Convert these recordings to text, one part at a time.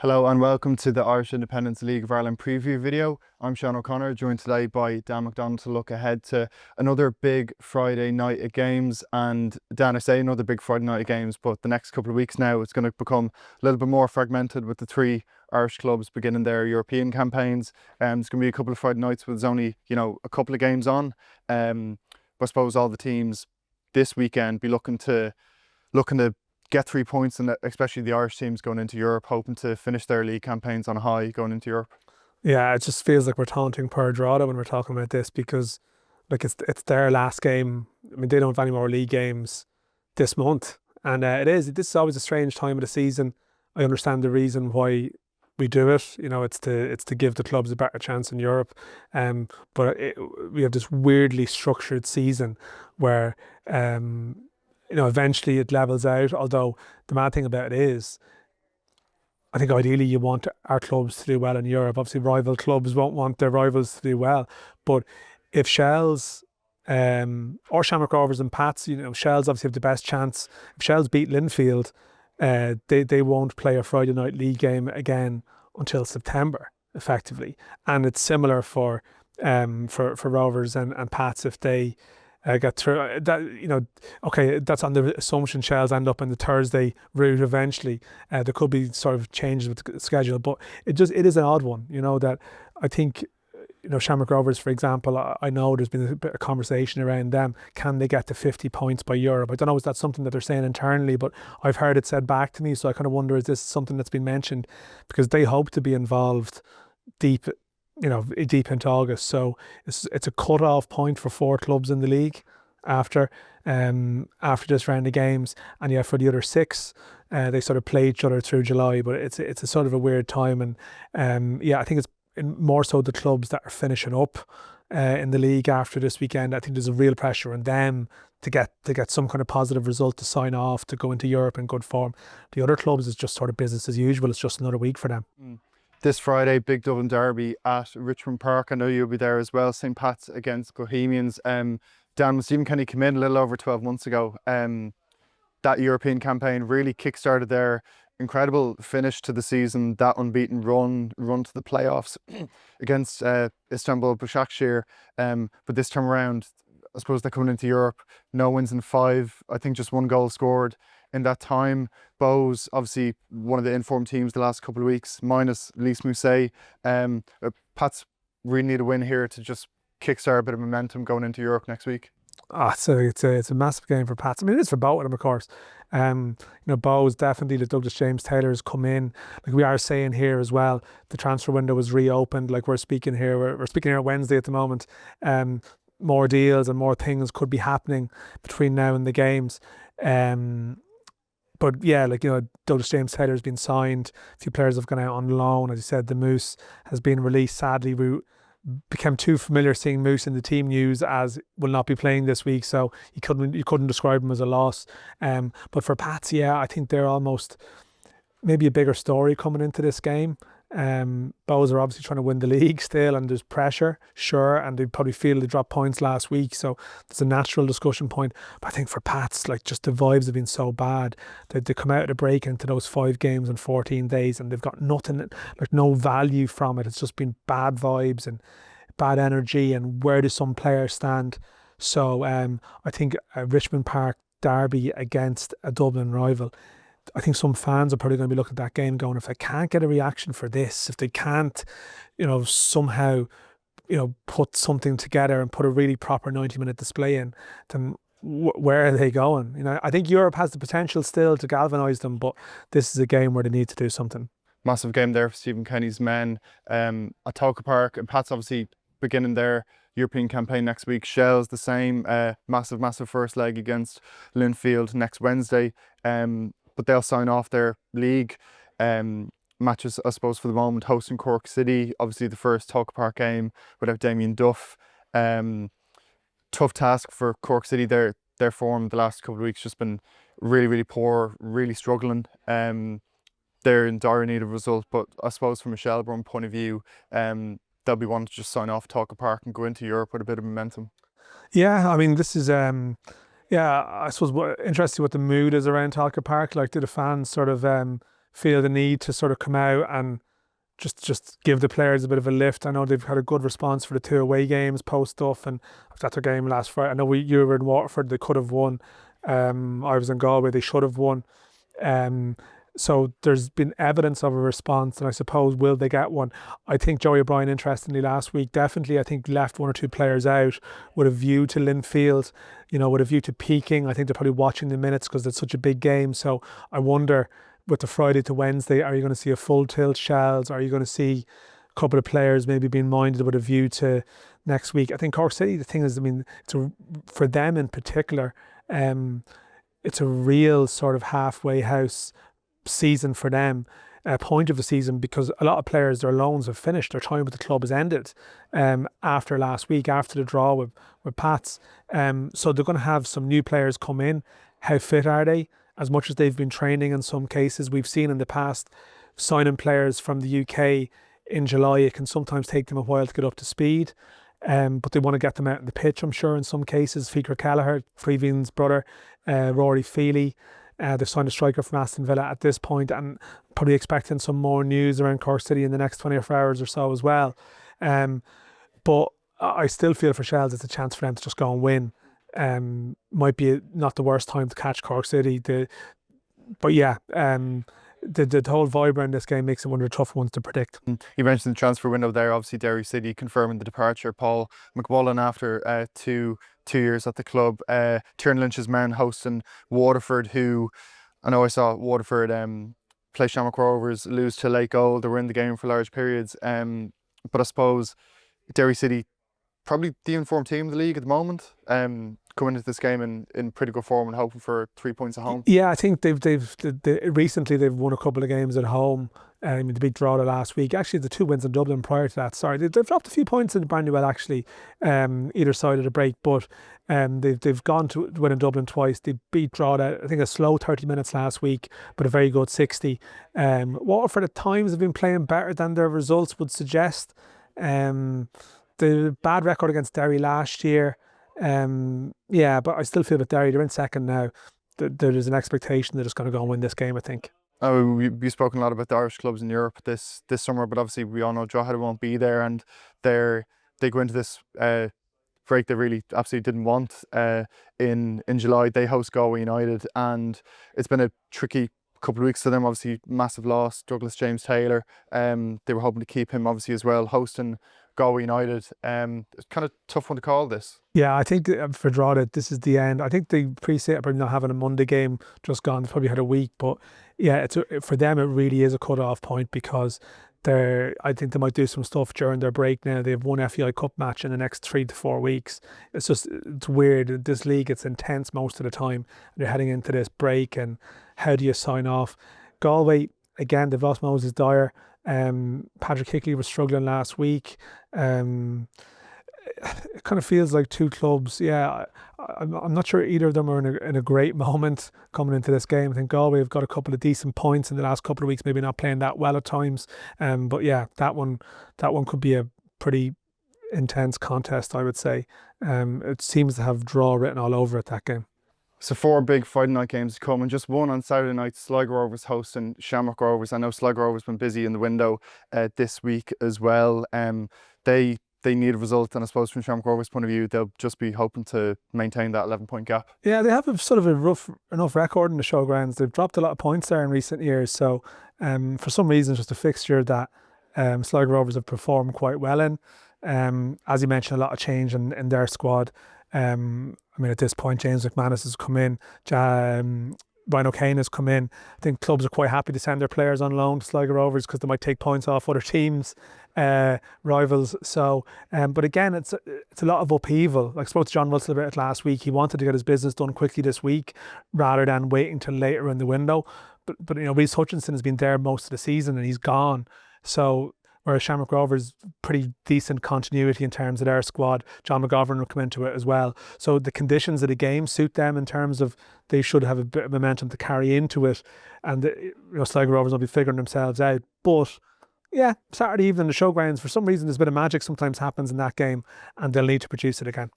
Hello and welcome to the Irish Independence League of Ireland preview video. I'm Sean O'Connor, joined today by Dan McDonald to look ahead to another big Friday night of games. And Dan, I say another big Friday night of games, but the next couple of weeks now it's going to become a little bit more fragmented with the three Irish clubs beginning their European campaigns. There's going to be a couple of Friday nights with only, a couple of games on. But I suppose all the teams this weekend be looking to get 3 points, and especially the Irish teams going into Europe, hoping to finish their league campaigns on a high going into Europe. Yeah, it just feels like we're taunting per Drogheda when we're talking about this because, it's their last game. I mean, they don't have any more league games this month, and this is always a strange time of the season. I understand the reason why we do it. It's to give the clubs a better chance in Europe. But we have this weirdly structured season where eventually it levels out. Although the mad thing about it is, I think ideally you want our clubs to do well in Europe. Obviously, rival clubs won't want their rivals to do well. But if Shells or Shamrock Rovers and Pats, Shells obviously have the best chance. If Shells beat Linfield, they won't play a Friday night league game again until September, effectively. And it's similar for Rovers and Pats if they get through that. Okay, that's on the assumption Shells end up in the Thursday route eventually. There could be sort of changes with the schedule, but it is an odd one. That I think, Shamrock Rovers, for example, I know there's been a bit of conversation around them. Can they get to 50 points by Europe? I don't know if that's something that they're saying internally, but I've heard it said back to me, so I kind of wonder, is this something that's been mentioned? Because they hope to be involved deep into August. So it's a cut-off point for 4 clubs in the league after this round of games. And yeah, for the other 6, they sort of play each other through July, but it's a sort of a weird time. And I think it's more so the clubs that are finishing up in the league after this weekend. I think there's a real pressure on them to get some kind of positive result to sign off to go into Europe in good form. The other clubs is just sort of business as usual. It's just another week for them. This Friday, big Dublin derby at Richmond Park. I know you'll be there as well. St. Pat's against Bohemians. Dan, when Stephen Kenny came in a little over 12 months ago, that European campaign really kick-started their incredible finish to the season, that unbeaten run to the playoffs against Istanbul Başakşehir. But this time around, I suppose they're coming into Europe, no wins in 5. I think just 1 goal scored in that time. Bohs, obviously one of the informed teams the last couple of weeks, minus Lys Mousset. Pats really need a win here to just kickstart a bit of momentum going into Europe next week. It's a massive game for Pats. I mean, it is for both of them, of course. Bohs, definitely the Douglas James Taylors come in. Like we are saying here as well, the transfer window was reopened. Like we're speaking here Wednesday at the moment. More deals and more things could be happening between now and the games. But yeah, Douglas James Taylor has been signed. A few players have gone out on loan. As you said, the Moose has been released. Sadly, we became too familiar seeing Moose in the team news as will not be playing this week, so you couldn't describe him as a loss. But for Pats, I think they're almost maybe a bigger story coming into this game. Bohs are obviously trying to win the league still, and there's pressure, sure, and they probably feel they dropped points last week, so there's a natural discussion point. But I think for Pats, just the vibes have been so bad that they come out of the break into those 5 games in 14 days and they've got nothing, no value from it. It's just been bad vibes and bad energy, and where do some players stand? So I think a Richmond Park derby against a Dublin rival, I think some fans are probably going to be looking at that game going, if they can't get a reaction for this, if they can't, somehow, put something together and put a really proper 90-minute display in, then where are they going? I think Europe has the potential still to galvanise them, but this is a game where they need to do something. Massive game there for Stephen Kenny's men at Tolka Park, and Pat's obviously beginning their European campaign next week. Shells the same, massive first leg against Linfield next Wednesday. But they'll sign off their league matches, I suppose, for the moment, hosting Cork City. Obviously the first Tolka Park game without Damien Duff. Tough task for Cork City. Their form the last couple of weeks just been really poor, really struggling. They're in dire need of result, but I suppose from a Shelbourne point of view, they'll be wanting to just sign off Tolka Park and go into Europe with a bit of momentum. Yeah, I mean, this is I suppose interesting what the mood is around Tolka Park. Do the fans sort of feel the need to sort of come out and just give the players a bit of a lift. I know they've had a good response for the 2 away games post stuff, and after their game last Friday, I know you were in Waterford, they could have won. I was in Galway, they should have won. So there's been evidence of a response, and I suppose, will they get one? I think Joey O'Brien, interestingly, last week, definitely, I think, left 1 or 2 players out with a view to Linfield, with a view to peaking. I think they're probably watching the minutes because it's such a big game. So I wonder, with the Friday to Wednesday, are you going to see a full tilt Shells? Are you going to see a couple of players maybe being minded with a view to next week? I think Cork City, the thing is, I mean, for them in particular, it's a real sort of halfway house season for them, point of the season, because a lot of players, their loans have finished, their time with the club has ended after last week, after the draw with Pats. So they're going to have some new players come in. How fit are they? As much as they've been training in some cases, we've seen in the past signing players from the UK in July, it can sometimes take them a while to get up to speed. But they want to get them out in the pitch, I'm sure, in some cases. Fikra Kelleher, Freevin's brother, Rory Feely. They've signed a striker from Aston Villa at this point, and probably expecting some more news around Cork City in the next 24 hours or so as well. But I still feel for Shells it's a chance for them to just go and win. Might be not the worst time to catch Cork City. The whole vibe around this game makes it one of the tough ones to predict. You mentioned the transfer window there. Obviously, Derry City confirming the departure. Paul McMullen, after two years at the club. Tiernan Lynch's men hosting Waterford, who I know I saw Waterford play Shamrock Rovers, lose to late goal. They were in the game for large periods. But I suppose Derry City, probably the informed team in the league at the moment, coming into this game in pretty good form and hoping for 3 points at home. Yeah, I think they've recently they've won a couple of games at home. They beat Drogheda last week. Actually, the 2 wins in Dublin prior to that. Sorry, they've dropped a few points in Brandywell actually, either side of the break. But they've gone to win in Dublin twice. They beat Drogheda, I think, a slow 30 minutes last week, but a very good 60. Waterford at times have been playing better than their results would suggest. The bad record against Derry last year. But I still feel with Derry, they're in second now. There's an expectation they're just going to go and win this game, I think. We've spoken a lot about the Irish clubs in Europe this summer, but obviously we all know Drogheda won't be there, and they go into this break they really absolutely didn't want in July. They host Galway United, and it's been a tricky couple of weeks for them. Obviously, massive loss, Douglas James Taylor. They were hoping to keep him obviously as well, hosting Galway United. It's kind of tough one to call this. Yeah, I think for Drogheda, this is the end. I think they appreciate probably not having a Monday game just gone. They probably had a week, but yeah, for them it really is a cut-off point, because I think they might do some stuff during their break now. They have one FEI Cup match in the next 3 to 4 weeks. It's weird. This league, it's intense most of the time. They're heading into this break, and how do you sign off? Galway, again, they've lost Moses Dyer. Patrick Hickley was struggling last week. It kind of feels like 2 clubs. Yeah, I'm not sure either of them are in a great moment coming into this game. I think Galway have got a couple of decent points in the last couple of weeks, maybe not playing that well at times. But yeah, that one could be a pretty intense contest, I would say. It seems to have draw written all over it, that game. So 4 big Friday night games to come, and just one on Saturday night. Sligo Rovers hosting Shamrock Rovers. I know Sligo Rovers been busy in the window this week as well. They need a result, and I suppose from Shamrock Rovers' point of view, they'll just be hoping to maintain that 11-point gap. Yeah, they have a sort of a rough enough record in the showgrounds. They've dropped a lot of points there in recent years. So for some reason, it's just a fixture that Sligo Rovers have performed quite well in. As you mentioned, a lot of change in their squad. I mean, at this point, James McManus has come in, Ryan O'Kane has come in. I think clubs are quite happy to send their players on loan to Sligo Rovers because they might take points off other teams, rivals. So, but again, it's a lot of upheaval. Like I spoke to John Wilson about it last week. He wanted to get his business done quickly this week rather than waiting till later in the window. But Rhys Hutchinson has been there most of the season and he's gone. So, whereas Shamrock Rovers, pretty decent continuity in terms of their squad. John McGovern will come into it as well. So the conditions of the game suit them in terms of they should have a bit of momentum to carry into it. And Sligo Rovers will be figuring themselves out. But yeah, Saturday evening, the showgrounds, for some reason, there's a bit of magic sometimes happens in that game and they'll need to produce it again.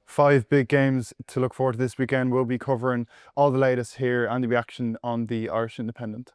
5 big games to look forward to this weekend. We'll be covering all the latest here and the reaction on the Irish Independent.